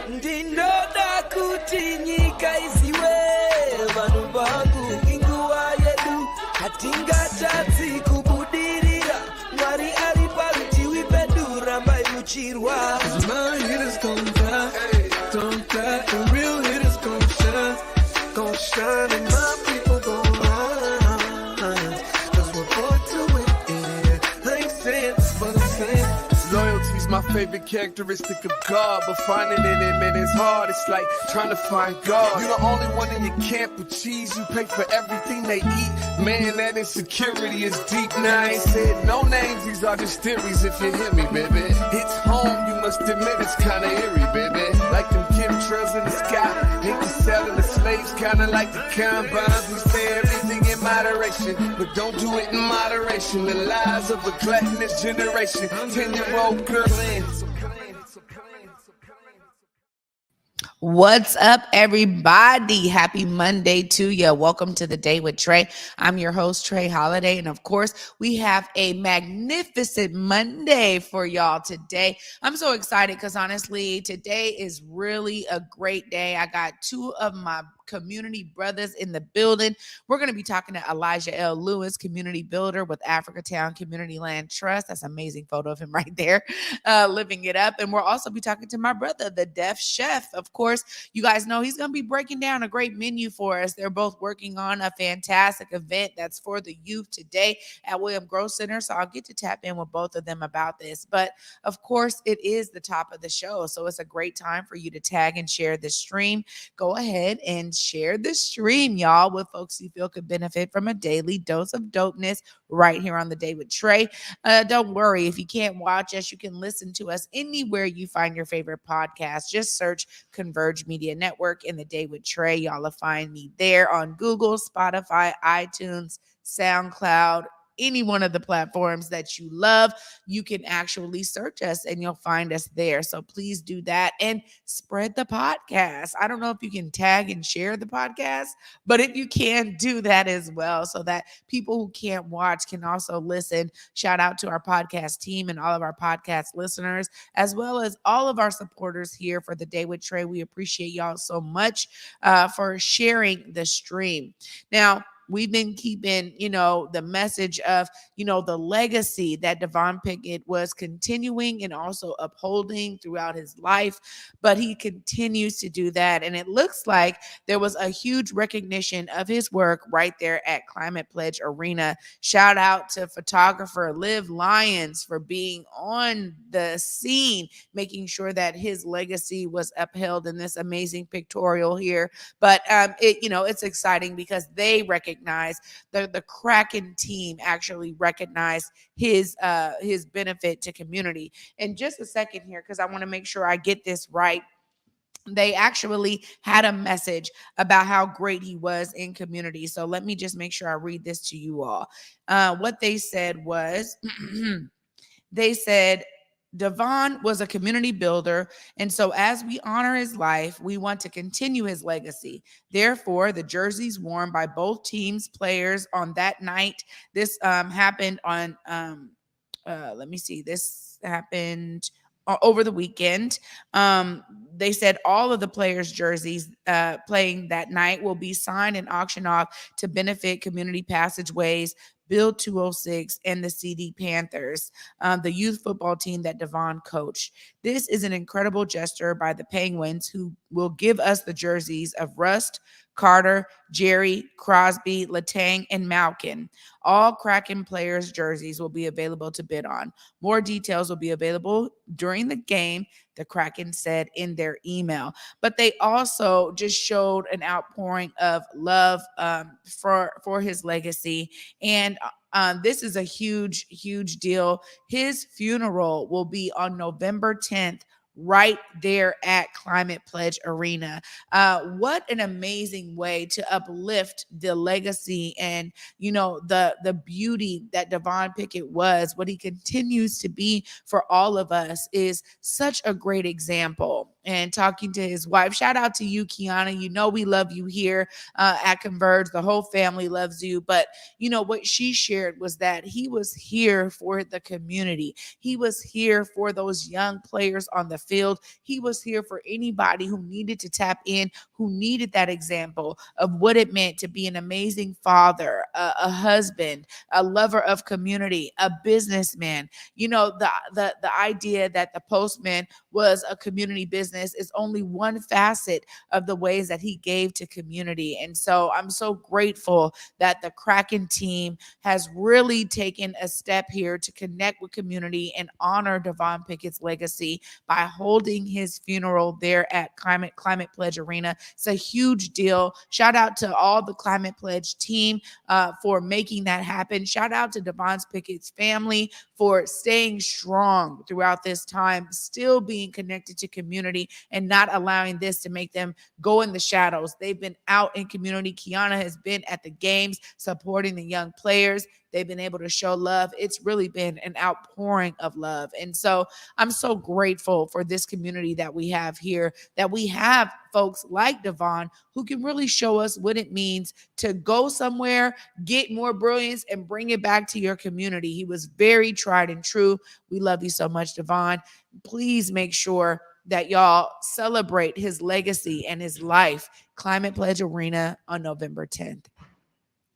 Ndinoda kuti nyika isiwe vanhu vangu inguva yedu hatingatadzi kubudirira Mwari ari parutivi pedu rambai muchirwa My hitters gon' die, the real hitters gon' shine and my people gon' rise 'cause we're born to win, I ain't saying this for the same Loyalty's my favorite characteristic of God, but finding it in him is hard. It's like trying to find God. You're the only one in your camp with cheese. You pay for everything they eat. Man, that insecurity is deep. Now I ain't said no names. These are just theories. If you hear me, baby, it's home. You must admit it's kinda eerie, baby. Like them chemtrails in the sky. Hate to selling the slaves, kinda like the combines. We say everything in moderation, but don't do it in moderation. The lies of a gluttonous generation. 10-year-old girl in. What's up, everybody? Happy Monday to you. Welcome to the Day with Trae. I'm your host, Trae Holiday. And of course, we have a magnificent Monday for y'all today. I'm so excited because honestly, today is really a great day. I got two of my community brothers in the building. We're going to be talking to Elijah L. Lewis, community builder with Africatown Community Land Trust. That's an amazing photo of him right there, living it up. And we'll also be talking to my brother, the deaf chef. Of course, you guys know he's going to be breaking down a great menu for us. They're both working on a fantastic event that's for the youth today at William Grose Center. So I'll get to tap in with both of them about this. But of course, it is the top of the show. So it's a great time for you to tag and share the stream. Go ahead and share the stream, y'all, with folks you feel could benefit from a daily dose of dopeness right here on the Day with Trae. Don't worry, if you can't watch us, you can listen to us anywhere you find your favorite podcast. Just search Converge Media Network in the Day with Trae. Y'all will find me there on Google, Spotify, iTunes, SoundCloud, any one of the platforms that you love. You can actually search us and you'll find us there. So please do that and spread the podcast. I don't know if you can tag and share the podcast, but if you can, do that as well so that people who can't watch can also listen. Shout out to our podcast team and all of our podcast listeners, as well as all of our supporters here for the Day with Trae. We appreciate y'all so much for sharing the stream. Now, we've been keeping, the message of, the legacy that Devon Pickett was continuing and also upholding throughout his life, but he continues to do that. And it looks like there was a huge recognition of his work right there at Climate Pledge Arena. Shout out to photographer Liv Lyons for being on the scene, making sure that his legacy was upheld in this amazing pictorial here. But it's exciting because they recognize the Kraken team actually recognized his benefit to community. In just a second here, because I want to make sure I get this right. They actually had a message about how great he was in community. So let me just make sure I read this to you all. What they said was, they said, Devon was a community builder, and so as we honor his life, we want to continue his legacy. Therefore, the jerseys worn by both teams' players on that night, this happened on, this happened over the weekend. They said all of the players' jerseys playing that night will be signed and auctioned off to benefit community passageways, Build 206, and the CD Panthers, the youth football team that Devon coached. This is an incredible gesture by the Penguins, who will give us the jerseys of Rust, Carter, Jerry, Crosby, Letang, and Malkin. All Kraken players' jerseys will be available to bid on. More details will be available during the game, the Kraken said in their email. But they also just showed an outpouring of love for his legacy. And this is a huge, huge deal. His funeral will be on November 10th, right there at Climate Pledge Arena. What an amazing way to uplift the legacy and, the beauty that Devon Pickett was. What he continues to be for all of us is such a great example and talking to his wife. Shout out to you, Kiana. You know we love you here at Converge. The whole family loves you. But what she shared was that he was here for the community. He was here for those young players on the field. He was here for anybody who needed to tap in, who needed that example of what it meant to be an amazing father, a husband, a lover of community, a businessman. The idea that the Postman was a community business is only one facet of the ways that he gave to community. And so I'm so grateful that the Kraken team has really taken a step here to connect with community and honor Devon Pickett's legacy by holding his funeral there at Climate Pledge Arena. It's a huge deal. Shout out to all the Climate Pledge team for making that happen. Shout out to Devon Pickett's family for staying strong throughout this time, still being connected to community and not allowing this to make them go in the shadows. They've been out in community. Kiana has been at the games supporting the young players. They've been able to show love. It's really been an outpouring of love. And so I'm so grateful for this community that we have here, that we have folks like Devon who can really show us what it means to go somewhere, get more brilliance, and bring it back to your community. He was very tried and true. We love you so much, Devon. Please make sure that y'all celebrate his legacy and his life. Climate Pledge Arena on November 10th.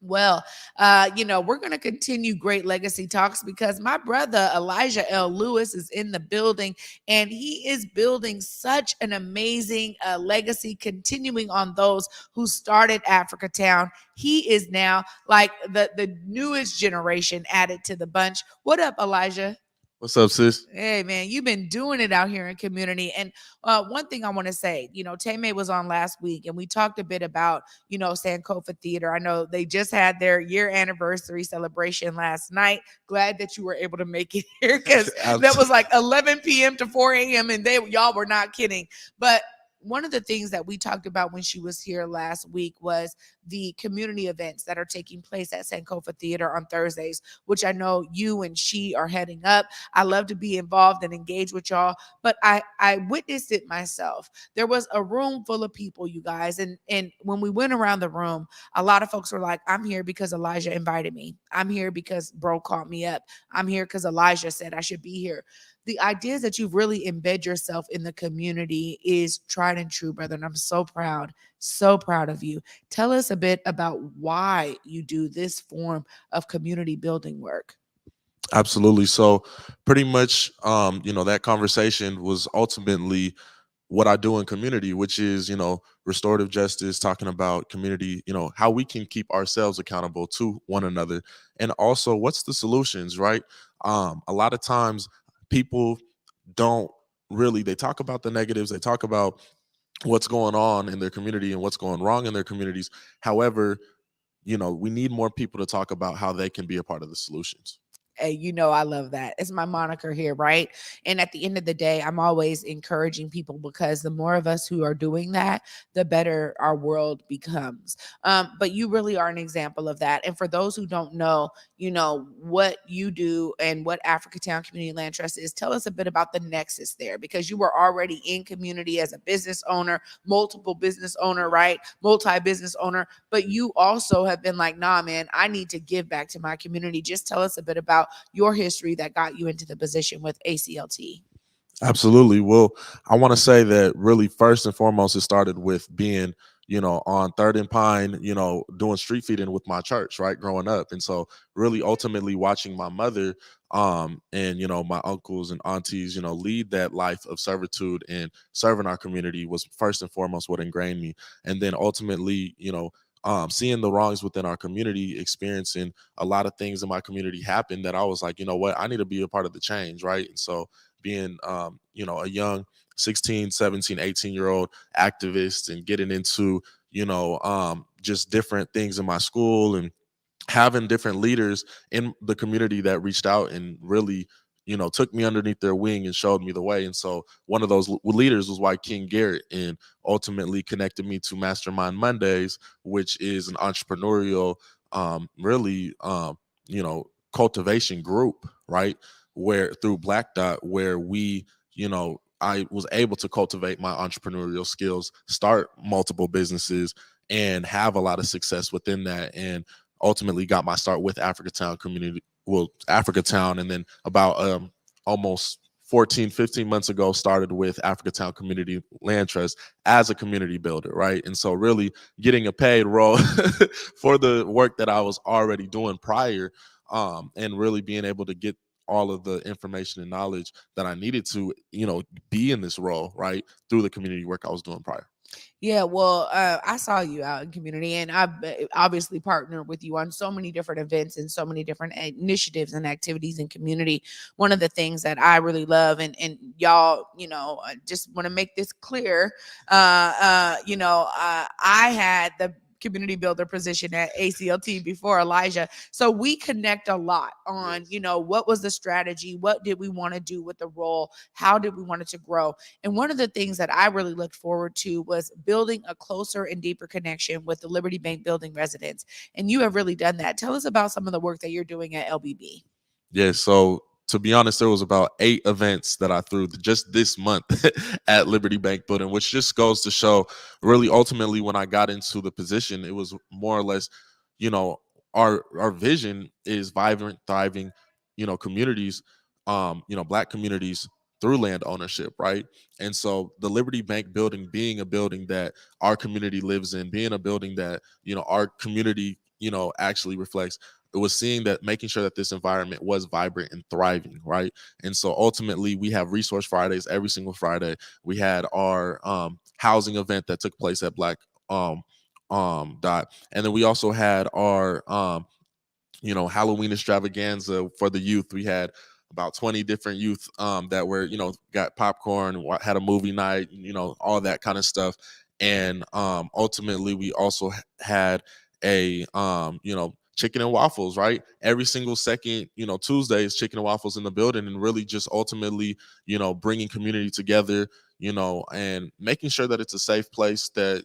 Well, we're going to continue great legacy talks because my brother Elijah L. Lewis is in the building, and he is building such an amazing legacy, continuing on those who started Africatown. He is now like the newest generation added to the bunch. What up, Elijah? What's up, sis? Hey, man, you've been doing it out here in community. And one thing I want to say, Tame was on last week and we talked a bit about, Sankofa Theater. I know they just had their year anniversary celebration last night. Glad that you were able to make it here because that was like 11 p.m. to 4 a.m. and y'all were not kidding. But one of the things that we talked about when she was here last week was the community events that are taking place at Sankofa Theater on Thursdays, which I know you and she are heading up. I love to be involved and engage with y'all, but I witnessed it myself. There was a room full of people, you guys, and when we went around the room, a lot of folks were like, I'm here because Elijah invited me. I'm here because bro called me up. I'm here because Elijah said I should be here. The ideas that you've really embed yourself in the community is tried and true, brother. And I'm so proud of you. Tell us a bit about why you do this form of community building work. Absolutely. So pretty much, that conversation was ultimately what I do in community, which is, restorative justice, talking about community, how we can keep ourselves accountable to one another. And also what's the solutions, right? A lot of times people don't really, they talk about the negatives, they talk about what's going on in their community and what's going wrong in their communities. However, we need more people to talk about how they can be a part of the solutions. Hey, I love that. It's my moniker here, right? And at the end of the day, I'm always encouraging people because the more of us who are doing that, the better our world becomes. But you really are an example of that. And for those who don't know, what you do and what Africatown Community Land Trust is, tell us a bit about the nexus there because you were already in community as a business owner, multiple business owner, right? Multi-business owner, but you also have been like, nah, man, I need to give back to my community. Just tell us a bit about your history that got you into the position with ACLT. Absolutely. Well, I want to say that really first and foremost, it started with being, on 3rd and Pine, doing street feeding with my church, right, growing up. And so really ultimately watching my mother and, my uncles and aunties, lead that life of servitude and serving our community was first and foremost what ingrained me. And then ultimately, seeing the wrongs within our community, experiencing a lot of things in my community happen that I was like, I need to be a part of the change, right? And so being, a young 16, 17, 18-year-old activist and getting into, just different things in my school and having different leaders in the community that reached out and really, took me underneath their wing and showed me the way. And so one of those leaders was White King Garrett and ultimately connected me to Mastermind Mondays, which is an entrepreneurial, cultivation group, right? Where through Black Dot, where we, I was able to cultivate my entrepreneurial skills, start multiple businesses, and have a lot of success within that. And ultimately got my start with Africatown. And then about almost 15 months ago, started with Africatown Community Land Trust as a community builder, right? And so really getting a paid role for the work that I was already doing prior, and really being able to get all of the information and knowledge that I needed to, be in this role, right, through the community work I was doing prior. Yeah, well, I saw you out in community, and I've obviously partnered with you on so many different events and so many different initiatives and activities in community. One of the things that I really love, and y'all, I just want to make this clear. I had the community builder position at ACLT before Elijah. So we connect a lot on, what was the strategy? What did we want to do with the role? How did we want it to grow? And one of the things that I really looked forward to was building a closer and deeper connection with the Liberty Bank building residents. And you have really done that. Tell us about some of the work that you're doing at LBB. Yeah, so to be honest, there was about 8 events that I threw just this month at Liberty Bank Building, which just goes to show really ultimately when I got into the position, it was more or less, our vision is vibrant, thriving, communities, Black communities through land ownership, right? And so the Liberty Bank Building being a building that our community lives in, being a building that, our community, actually reflects, it was seeing that, making sure that this environment was vibrant and thriving, right? And so ultimately we have resource Fridays every single Friday. We had our housing event that took place at Black Dot, and then we also had our Halloween extravaganza for the youth. We had about 20 different youth that were, got popcorn, had a movie night, all that kind of stuff. And ultimately we also had a chicken and waffles, right? Every single second, Tuesday is chicken and waffles in the building, and really just ultimately, bringing community together, and making sure that it's a safe place that,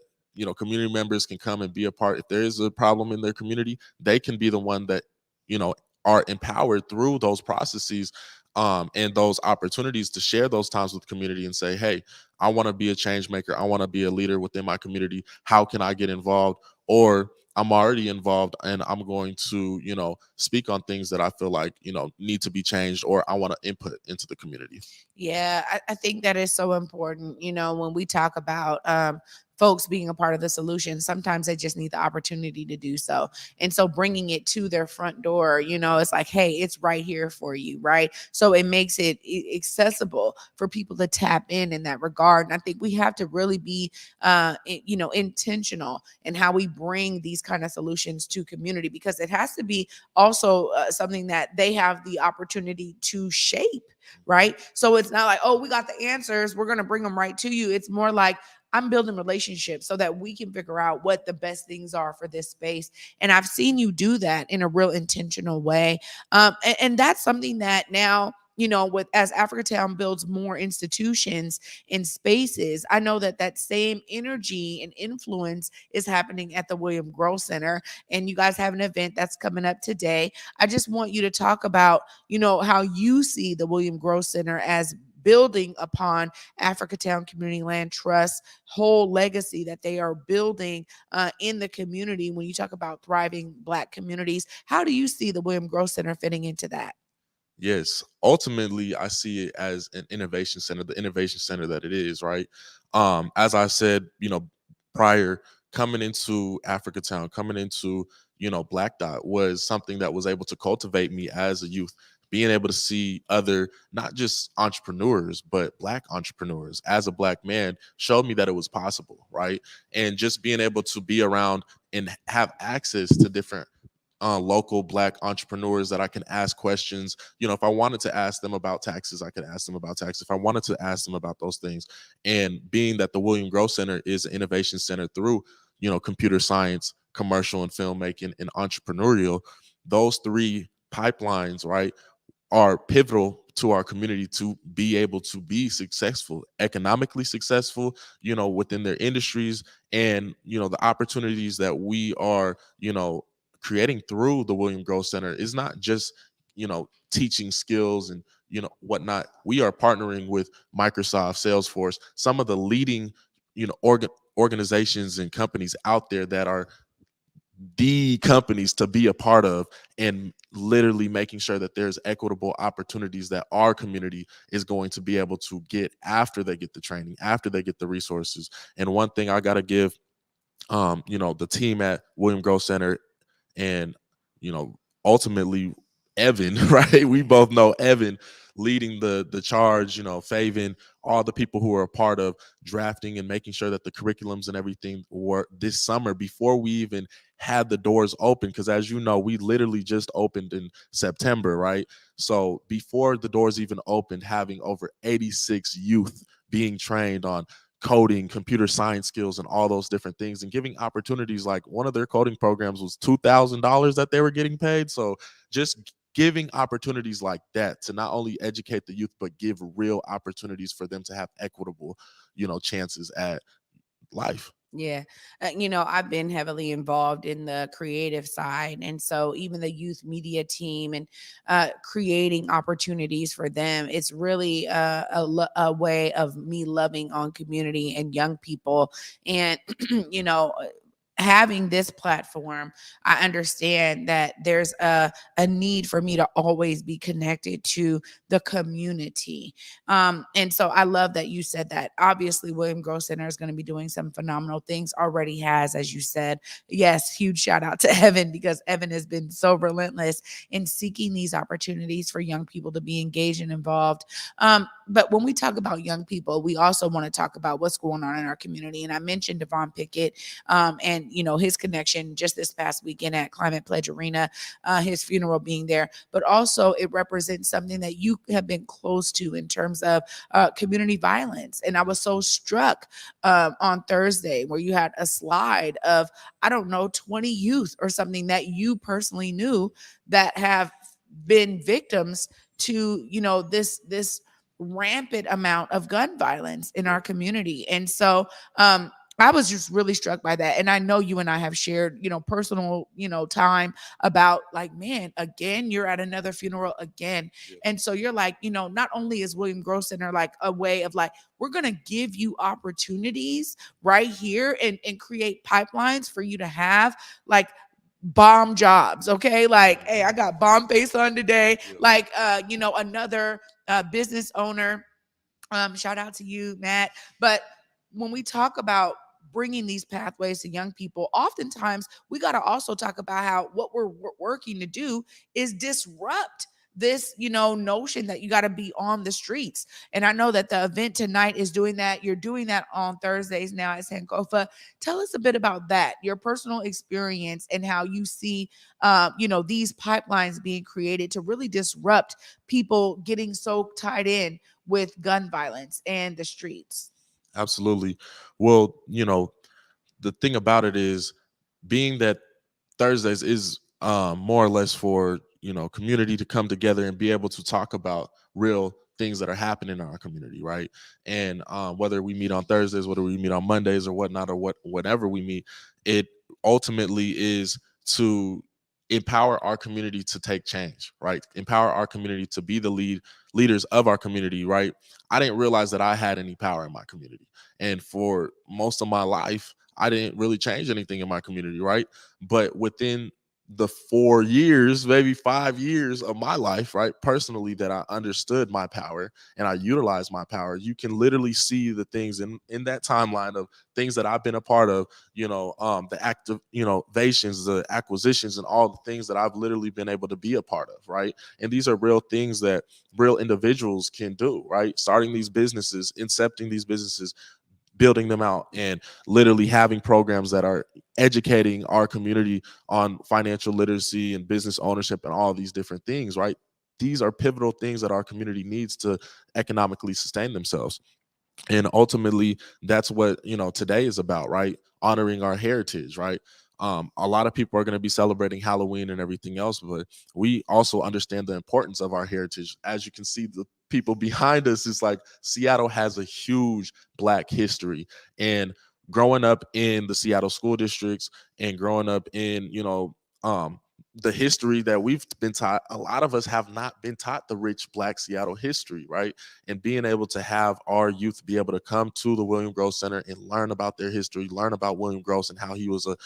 community members can come and be a part. If there is a problem in their community, they can be the one that, are empowered through those processes, and those opportunities to share those times with community and say, hey, I want to be a change maker. I want to be a leader within my community. How can I get involved? Or I'm already involved and I'm going to, speak on things that I feel like, need to be changed, or I want to input into the community. Yeah, I think that is so important. When we talk about folks being a part of the solution, sometimes they just need the opportunity to do so. And so bringing it to their front door, it's like, hey, it's right here for you, right? So it makes it accessible for people to tap in that regard. And I think we have to really be, intentional in how we bring these kind of solutions to community, because it has to be also something that they have the opportunity to shape, right? So it's not like, oh, we got the answers, we're going to bring them right to you. It's more like, I'm building relationships so that we can figure out what the best things are for this space. And I've seen you do that in a real intentional way. And that's something that now, as Africatown builds more institutions and spaces, I know that same energy and influence is happening at the William Grose Center. And you guys have an event that's coming up today. I just want you to talk about, how you see the William Grose Center as building upon Africatown Community Land Trust whole legacy that they are building in the community. When you talk about thriving Black communities, how do you see the William Grose Center fitting into that? Yes, ultimately, I see it as an innovation center, the innovation center that it is, right? As I said, prior, coming into Africatown, coming into, Black Dot was something that was able to cultivate me as a youth, being able to see other, not just entrepreneurs, but Black entrepreneurs as a Black man showed me that it was possible, right? And just being able to be around and have access to different local Black entrepreneurs that I can ask questions. If I wanted to ask them about taxes, I could ask them about taxes. If I wanted to ask them about those things. And being that the William Grose Center is an innovation center through, computer science, commercial and filmmaking, and entrepreneurial, those 3 pipelines, right, are pivotal to our community to be able to be successful, economically successful, within their industries. And, the opportunities that we are, creating through the William Grose Center is not just, teaching skills and, whatnot. We are partnering with Microsoft, Salesforce, some of the leading, organizations and companies out there that are the companies to be a part of, and literally making sure that there's equitable opportunities that our community is going to be able to get after they get the training, after they get the resources. And one thing I got to give the team at William Grose Center, and ultimately Evan, right? We both know Evan leading the charge, Faven, all the people who are a part of drafting and making sure that the curriculums and everything were this summer before we even had the doors open. Because as you know, we literally just opened in September, right? So before the doors even opened, having over 86 youth being trained on coding, computer science skills, and all those different things, and giving opportunities. Like one of their coding programs was $2,000 that they were getting paid. So just giving opportunities like that to not only educate the youth, but give real opportunities for them to have equitable, chances at life. Yeah. I've been heavily involved in the creative side. And so even the youth media team and creating opportunities for them, it's really a way of me loving on community and young people. And, having this platform, I understand that there's a need for me to always be connected to the community. And so I love that you said that. Obviously, William Grose Center is going to be doing some phenomenal things, already has, as you said. Yes, huge shout out to Evan, because Evan has been so relentless in seeking these opportunities for young people to be engaged and involved. But when we talk about young people, we also want to talk about what's going on in our community. And I mentioned Devon Pickett, and his connection just this past weekend at Climate Pledge Arena, his funeral being there, but also it represents something that you have been close to in terms of community violence. And I was so struck on Thursday where you had a slide of, I don't know, 20 youth or something that you personally knew that have been victims to, this rampant amount of gun violence in our community. And so, I was just really struck by that. And I know you and I have shared, personal, time about like, man, again, you're at another funeral again. Yeah. And so you're like, not only is William Grose Center like a way of like, we're going to give you opportunities right here and create pipelines for you to have like bomb jobs. Okay. Like, hey, I got bomb face on today. Yeah. Like, another business owner, shout out to you, Matt. But when we talk about bringing these pathways to young people, oftentimes we got to also talk about how what we're working to do is disrupt this, notion that you got to be on the streets. And I know that the event tonight is doing that. You're doing that on Thursdays now at Sankofa. Tell us a bit about that, your personal experience, and how you see, these pipelines being created to really disrupt people getting so tied in with gun violence and the streets. Absolutely. Well, the thing about it is, being that Thursdays is more or less for, community to come together and be able to talk about real things that are happening in our community, right? And whether we meet on Thursdays, whether we meet on Mondays or whatnot, or whatever we meet, it ultimately is to empower our community to take change, right? Empower our community to be the leaders of our community, right? I didn't realize that I had any power in my community. And for most of my life, I didn't really change anything in my community, right? But within the 4 years, maybe 5 years of my life, right, personally, that I understood my power and I utilized my power, you can literally see the things in that timeline of things that I've been a part of, the active, innovations, the acquisitions, and all the things that I've literally been able to be a part of, right? And these are real things that real individuals can do, right? Starting these businesses, incepting these businesses, building them out, and literally having programs that are educating our community on financial literacy and business ownership and all these different things, right? These are pivotal things that our community needs to economically sustain themselves. And ultimately, that's what, today is about, right? Honoring our heritage, right? A lot of people are going to be celebrating Halloween and everything else, but we also understand the importance of our heritage. As you can see, the people behind us, is like Seattle has a huge Black history. And growing up in the Seattle school districts and growing up in, the history that we've been taught. A lot of us have not been taught the rich Black Seattle history, right? And being able to have our youth be able to come to the William Grose Center and learn about their history, learn about William Grose and how he was a,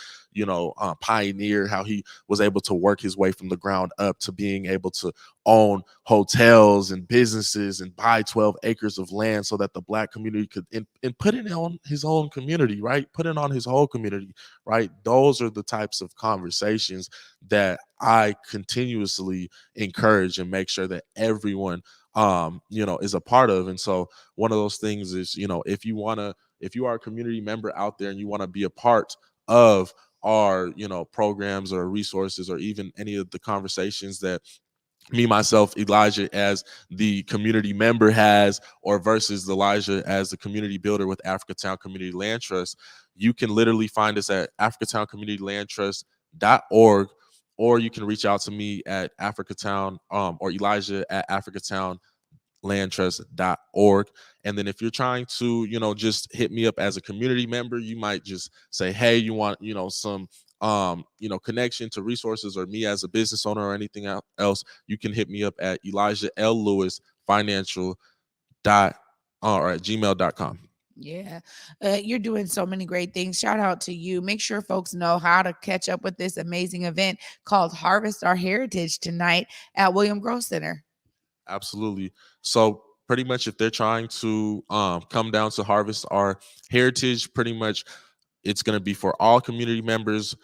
pioneer, how he was able to work his way from the ground up to being able to own hotels and businesses and buy 12 acres of land so that the Black community could and put it on his own community, right? Put it on his whole community, right? Those are the types of conversations that I continuously encourage and make sure that everyone is a part of. And so one of those things is, if you are a community member out there and you want to be a part of our, programs or resources or even any of the conversations that me, myself, Elijah as the community member has, or versus Elijah as the community builder with Africatown Community Land Trust, you can literally find us at Africatown Community Land Trust.org, or you can reach out to me at Africatown or Elijah at AfricatownLandTrust.org. And then if you're trying to, just hit me up as a community member, you might just say, hey, you want, some connection to resources or me as a business owner or anything else, you can hit me up at Elijah L. Lewis Financial or at gmail.com. Yeah, you're doing so many great things. Shout out to you. Make sure folks know how to catch up with this amazing event called Harvest Our Heritage tonight at William Grose Center. Absolutely. So pretty much if they're trying to come down to Harvest Our Heritage, pretty much it's going to be for all community members,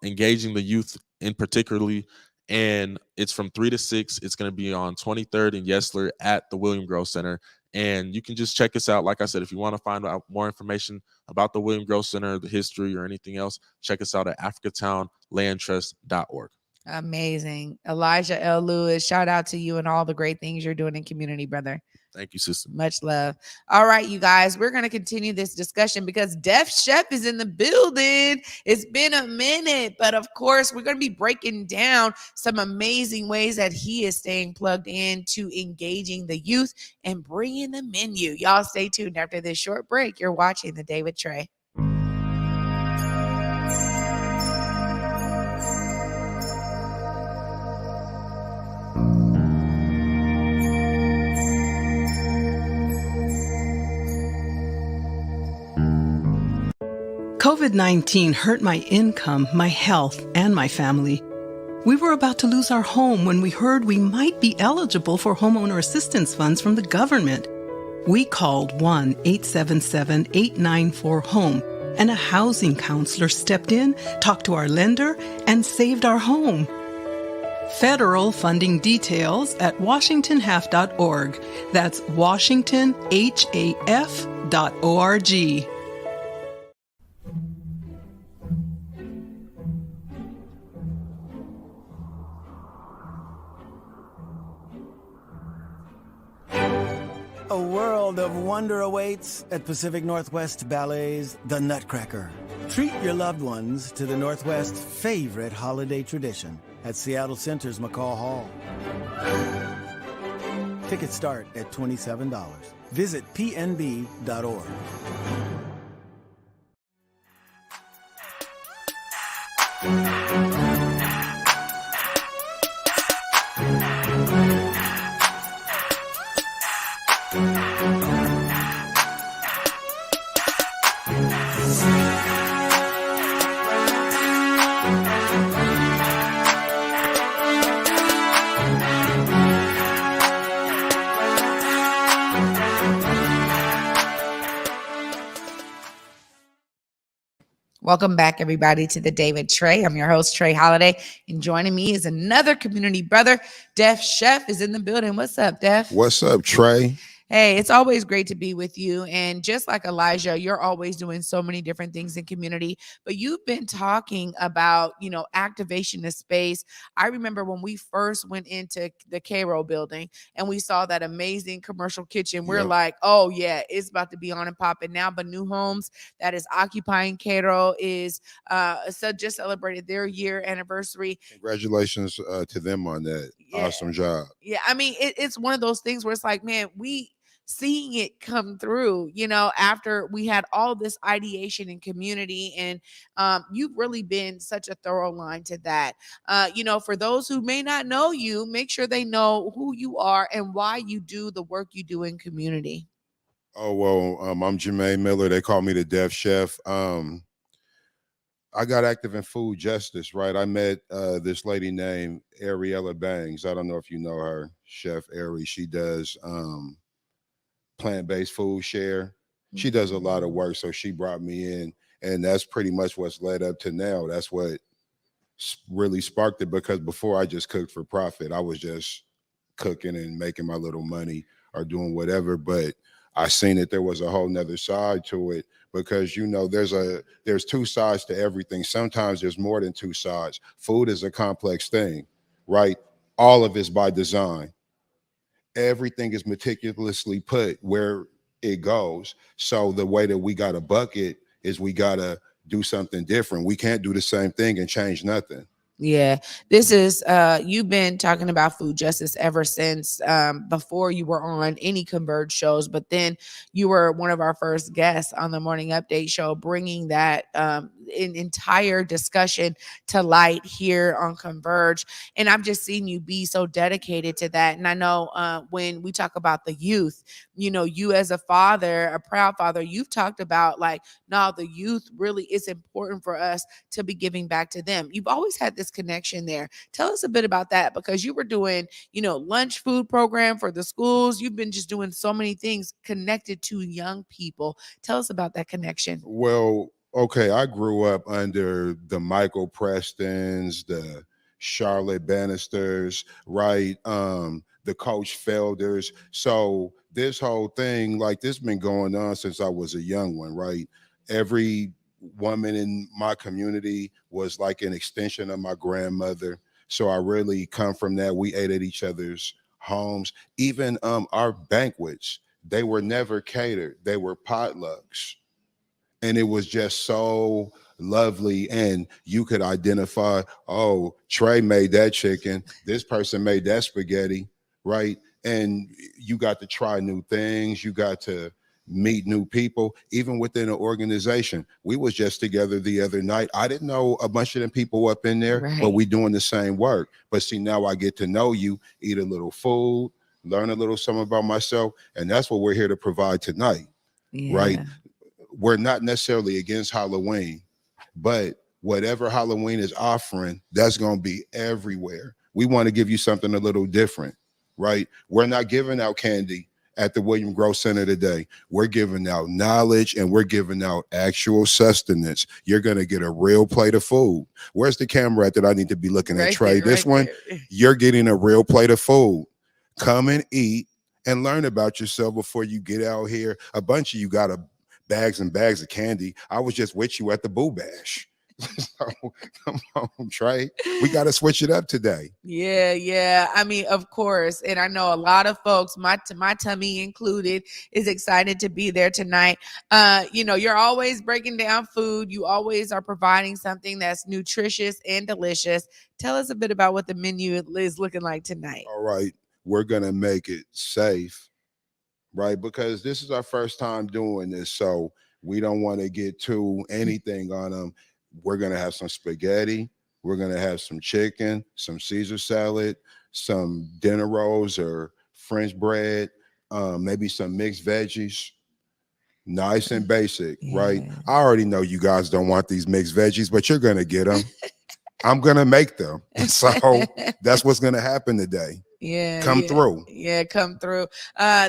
engaging the youth in particularly, and it's from 3 to 6. It's going to be on 23rd and Yesler at the William Grose Center. And you can just check us out. Like I said, if you want to find out more information about the William Grose Center, the history, or anything else, check us out at AfricatownLandTrust.org. Amazing. Elijah L. Lewis, shout out to you and all the great things you're doing in community, brother. Thank you, sister. Much love. All right, you guys, we're going to continue this discussion because Def Chef is in the building. It's been a minute, but of course, we're going to be breaking down some amazing ways that he is staying plugged in to engaging the youth and bringing the menu. Y'all stay tuned. After this short break, you're watching The Day with Trae. COVID-19 hurt my income, my health, and my family. We were about to lose our home when we heard we might be eligible for homeowner assistance funds from the government. We called 1-877-894-HOME, and a housing counselor stepped in, talked to our lender, and saved our home. Federal funding details at WashingtonHalf.org. That's WashingtonHAF.org. A world of wonder awaits at Pacific Northwest Ballet's The Nutcracker. Treat your loved ones to the Northwest's favorite holiday tradition at Seattle Center's McCall Hall. Tickets start at $27. Visit pnb.org. Welcome back, everybody, to The Day with Trae. I'm your host, Trae Holiday, and joining me is another community brother. Def Chef is in the building. What's up, Def? What's up, Trae? Hey, it's always great to be with you. And just like Elijah, you're always doing so many different things in community, but you've been talking about, activation of space. I remember when we first went into the Cairo building and we saw that amazing commercial kitchen. We're like, oh yeah, it's about to be on and popping now. But New Homes that is occupying Cairo is just celebrated their year anniversary. Congratulations to them on that. Yeah. Awesome job. Yeah. I mean, it's one of those things where it's like, man, we seeing it come through, you know, after we had all this ideation and community. And you've really been such a thorough line to that. You know, for those who may not know you, make sure they know who you are and why you do the work you do in community. Oh well, I'm Jermaine Miller. They call me the Deaf Chef. I got active in food justice, right? I met this lady named Ariella Bangs. I don't know if you know her, Chef Ari. She does plant-based food share. She does a lot of work, so she brought me in, and that's pretty much what's led up to now. That's what really sparked it, because before I just cooked for profit. I was just cooking and making my little money or doing whatever, but I seen that there was a whole nother side to it, because you know there's two sides to everything. Sometimes there's more than two sides. Food is a complex thing, right? All of it's by design. Everything is meticulously put where it goes. So the way that we got to bucket is we got to do something different. We can't do the same thing and change nothing. Yeah, this is you've been talking about food justice ever since before you were on any Converge shows, but then you were one of our first guests on the Morning Update show, bringing that entire discussion to light here on Converge. And I've just seen you be so dedicated to that. And I know when we talk about the youth, you know, you as a father, a proud father, you've talked about like, no, the youth really is important for us to be giving back to them. You've always had this connection there. Tell us a bit about that, because you were doing, you know, lunch food program for the schools. You've been just doing so many things connected to young people. Tell us about that connection. Well, okay, I grew up under the Michael Prestons, the Charlotte Bannisters, right? The Coach Felders. So this whole thing, like this, been going on since I was a young one, right? Every woman in my community was like an extension of my grandmother. So I really come from that. We ate at each other's homes. Even our banquets, they were never catered. They were potlucks. And it was just so lovely. And you could identify, oh, Trae made that chicken. This person made that spaghetti, right? And you got to try new things. You got to meet new people, even within an organization. We was just together the other night. I didn't know a bunch of them people up in there, Right. but we doing the same work. But see, now I get to know you, eat a little food, learn a little something about myself. And that's what we're here to provide tonight, right? Yeah. We're not necessarily against Halloween, but whatever Halloween is offering, that's going to be everywhere. We want to give you something a little different, right? We're not giving out candy at the William Grose Center today. We're giving out knowledge, and we're giving out actual sustenance. You're going to get a real plate of food. Where's the camera at that I need to be looking at, Right Trae? there, This right one, there. you're getting a real plate of food. Come and eat and learn about yourself before you get out here. A bunch of you got bags and bags of candy. I was just with you at the Boo Bash. So come on, Trae. We got to switch it up today. Yeah. I mean, of course. And I know a lot of folks, my tummy included, is excited to be there tonight. You know, you're always breaking down food. You always are providing something that's nutritious and delicious. Tell us a bit about what the menu is looking like tonight. All right. We're going to make it safe, right? Because this is our first time doing this. So we don't want to get too anything on them. We're going to have some spaghetti. We're going to have some chicken, some Caesar salad, some dinner rolls or French bread, maybe some mixed veggies. Nice and basic, right? I already know you guys don't want these mixed veggies, but you're going to get them. I'm going to make them. So that's what's going to happen today. Come through. Yeah, come through.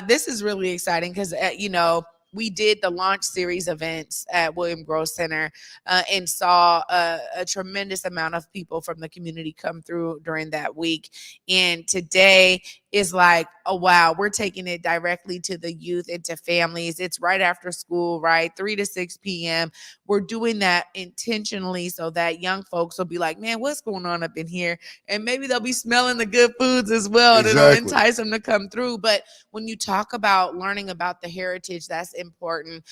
This is really exciting because, you know, we did the launch series events at William Grose Center and saw a tremendous amount of people from the community come through during that week. And today is like, oh, wow, we're taking it directly to the youth and to families. It's right after school, right? 3 to 6 p.m. We're doing that intentionally so that young folks will be like, man, what's going on up in here? And maybe they'll be smelling the good foods as well. And it'll entice them to come through. But when you talk about learning about the heritage, that's important.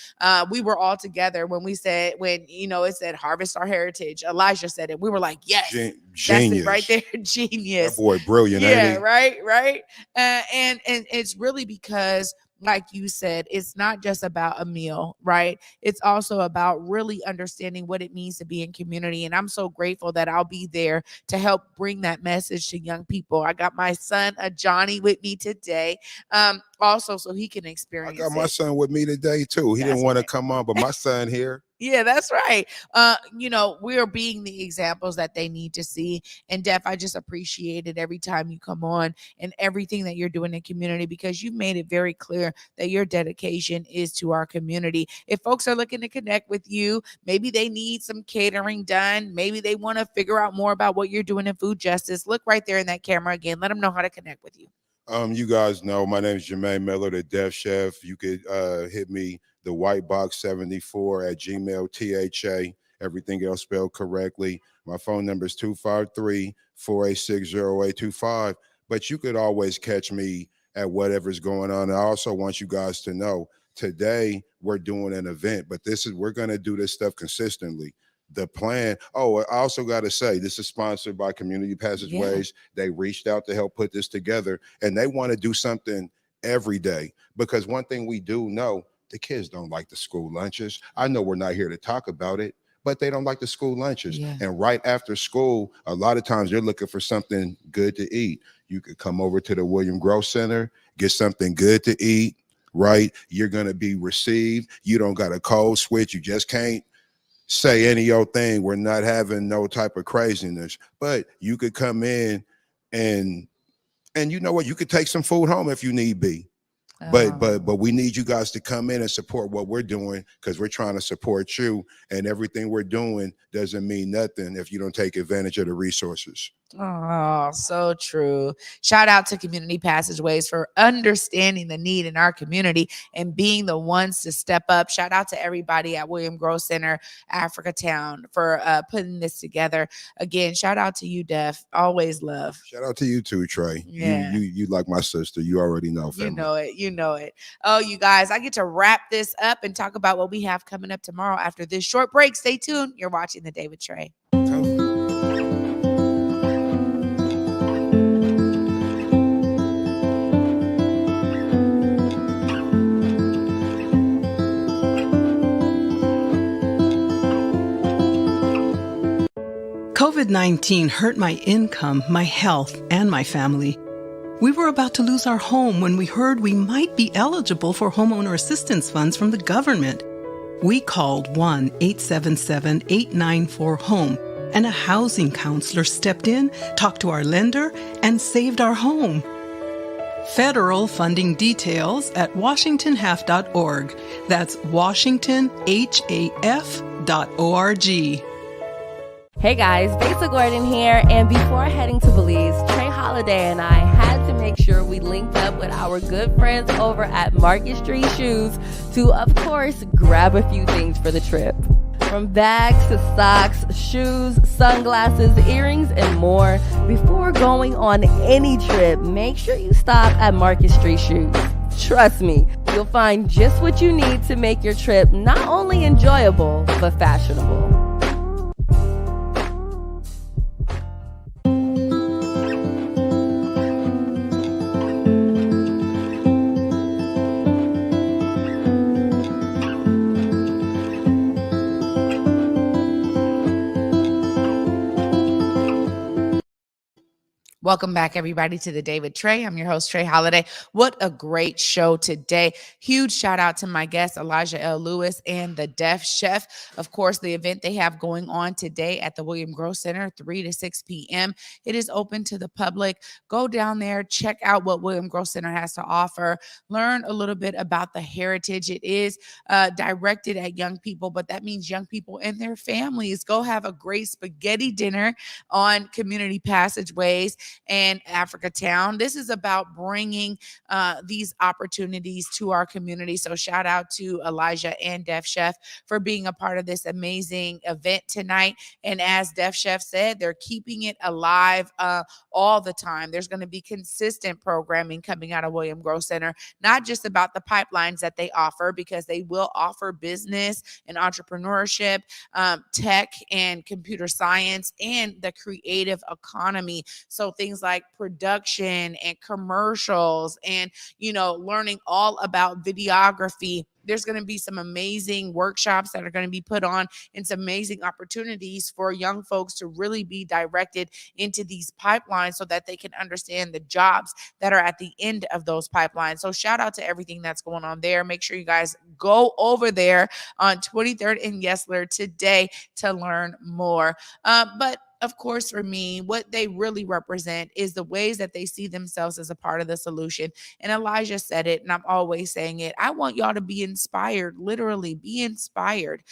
We were all together when we said, when, you know, it said harvest our heritage. Elijah said it. We were like, yes, Genius. That's it right there. Genius. That boy brilliant, yeah, ain't he? right. And it's really because like you said, it's not just about a meal, right? It's also about really understanding what it means to be in community. And I'm so grateful that I'll be there to help bring that message to young people. I got my son, Johnny, with me today, also so he can I experience got my it. son with me today too. He That's didn't want to right. come on, but my son here. Yeah, that's right. We're being the examples that they need to see. And Def, I just appreciate it every time you come on and everything that you're doing in community, because you've made it very clear that your dedication is to our community. If folks are looking to connect with you, maybe they need some catering done, maybe they want to figure out more about what you're doing in food justice, look right there in that camera again. Let them know how to connect with you. You guys know my name is Jermaine Miller, the Deaf Chef. You could hit me, the whitebox74 at Gmail, THA, everything else spelled correctly. My phone number is 253-486-0825. But you could always catch me at whatever's going on. I also want you guys to know today we're doing an event, but we're going to do this stuff consistently. The plan. Oh, I also got to say, this is sponsored by Community Passageways. They reached out to help put this together, and they want to do something every day, because one thing we do know, the kids don't like the school lunches. I know we're not here to talk about it, but they don't like the school lunches. Yeah. And right after school, a lot of times they're looking for something good to eat. You could come over to the William Grose Center, get something good to eat, right? You're going to be received. You don't got a code switch. You just can't say any old thing. We're not having no type of craziness, but you could come in and you know what, you could take some food home if you need be. But we need you guys to come in and support what we're doing, because we're trying to support you, and everything we're doing doesn't mean nothing if you don't take advantage of the resources. Oh, so true. Shout out to Community Passageways for understanding the need in our community and being the ones to step up. Shout out to everybody at William Grose Center, Africatown, for putting this together. Again, shout out to you, Def. Always love. Shout out to you too, Trae. Yeah. You like my sister. You already know, family. You know it. Oh, you guys, I get to wrap this up and talk about what we have coming up tomorrow after this short break. Stay tuned. You're watching The Day with Trae. COVID-19 hurt my income, my health, and my family. We were about to lose our home when we heard we might be eligible for homeowner assistance funds from the government. We called 1-877-894-HOME, and a housing counselor stepped in, talked to our lender, and saved our home. Federal funding details at washingtonhaf.org. That's washingtonhaf.org. Hey guys, Besa Gordon here, and before heading to Belize, Trae Holiday and I had to make sure we linked up with our good friends over at Market Street Shoes to, of course, grab a few things for the trip. From bags to socks, shoes, sunglasses, earrings, and more. Before going on any trip, make sure you stop at Market Street Shoes. Trust me, you'll find just what you need to make your trip not only enjoyable, but fashionable. Welcome back, everybody, to The Day with Trae. I'm your host, Trae Holiday. What a great show today. Huge shout out to my guest, Elijah L. Lewis, and the Deaf Chef. Of course, the event they have going on today at the William Grose Center, 3 to 6 p.m. It is open to the public. Go down there, check out what William Grose Center has to offer, learn a little bit about the heritage. It is directed at young people, but that means young people and their families. Go have a great spaghetti dinner on Community Passageways and Africatown. This is about bringing these opportunities to our community. So shout out to Elijah and Deaf Chef for being a part of this amazing event tonight. And as Deaf Chef said, they're keeping it alive all the time. There's going to be consistent programming coming out of William Grose Center, not just about the pipelines that they offer, because they will offer business and entrepreneurship, tech and computer science, and the creative economy. So things like production and commercials and, learning all about videography. There's going to be some amazing workshops that are going to be put on and some amazing opportunities for young folks to really be directed into these pipelines so that they can understand the jobs that are at the end of those pipelines. So shout out to everything that's going on there. Make sure you guys go over there on 23rd and Yesler today to learn more. But of course, for me, what they really represent is the ways that they see themselves as a part of the solution. And Elijah said it, and I'm always saying it. I want y'all to be inspired, literally be inspired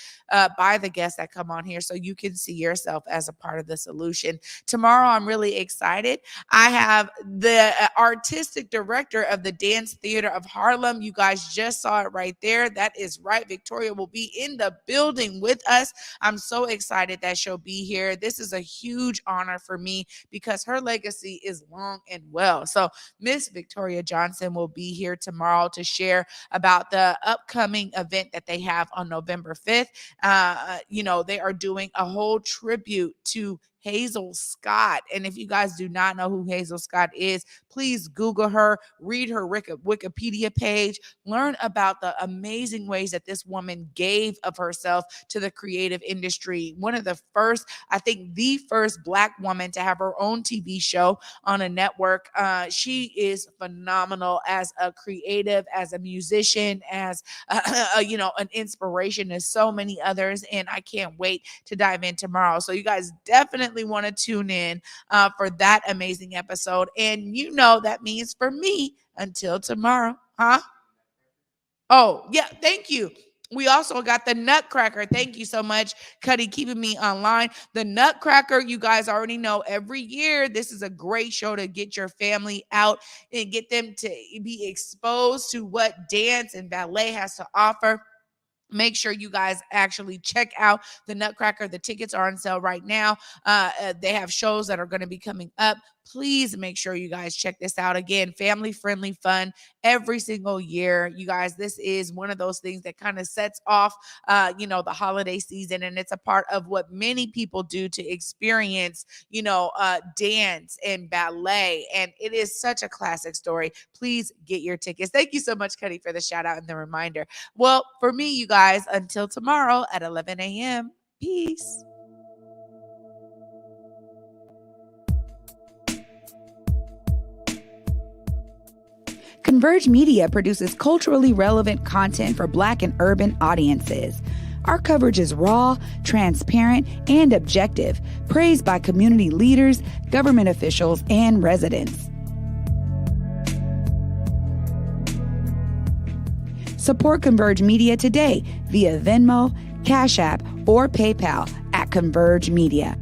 by the guests that come on here so you can see yourself as a part of the solution. Tomorrow, I'm really excited. I have the artistic director of the Dance Theater of Harlem. You guys just saw it right there. That is right. Victoria will be in the building with us. I'm so excited that she'll be here. This is a huge honor for me because her legacy is long and well. So Miss Victoria Johnson will be here tomorrow to share about the upcoming event that they have on November 5th. They are doing a whole tribute to Hazel Scott. And if you guys do not know who Hazel Scott is, please Google her, read her Wikipedia page, learn about the amazing ways that this woman gave of herself to the creative industry. One of the first, I think the first Black woman to have her own TV show on a network. She is phenomenal as a creative, as a musician, as an inspiration to so many others. And I can't wait to dive in tomorrow. So you guys definitely want to tune in for that amazing episode. And that means for me until tomorrow, huh? Oh, yeah. Thank you. We also got the Nutcracker. Thank you so much, Cuddy, keeping me online. The Nutcracker, you guys already know every year, this is a great show to get your family out and get them to be exposed to what dance and ballet has to offer. Make sure you guys actually check out the Nutcracker. The tickets are on sale right now. They have shows that are going to be coming up. Please make sure you guys check this out. Again, family-friendly fun every single year. You guys, this is one of those things that kind of sets off, the holiday season. And it's a part of what many people do to experience, dance and ballet. And it is such a classic story. Please get your tickets. Thank you so much, Cuddy, for the shout out and the reminder. Well, for me, you guys, until tomorrow at 11 a.m., peace. Converge Media produces culturally relevant content for Black and urban audiences. Our coverage is raw, transparent, and objective, praised by community leaders, government officials, and residents. Support Converge Media today via Venmo, Cash App, or PayPal at Converge Media.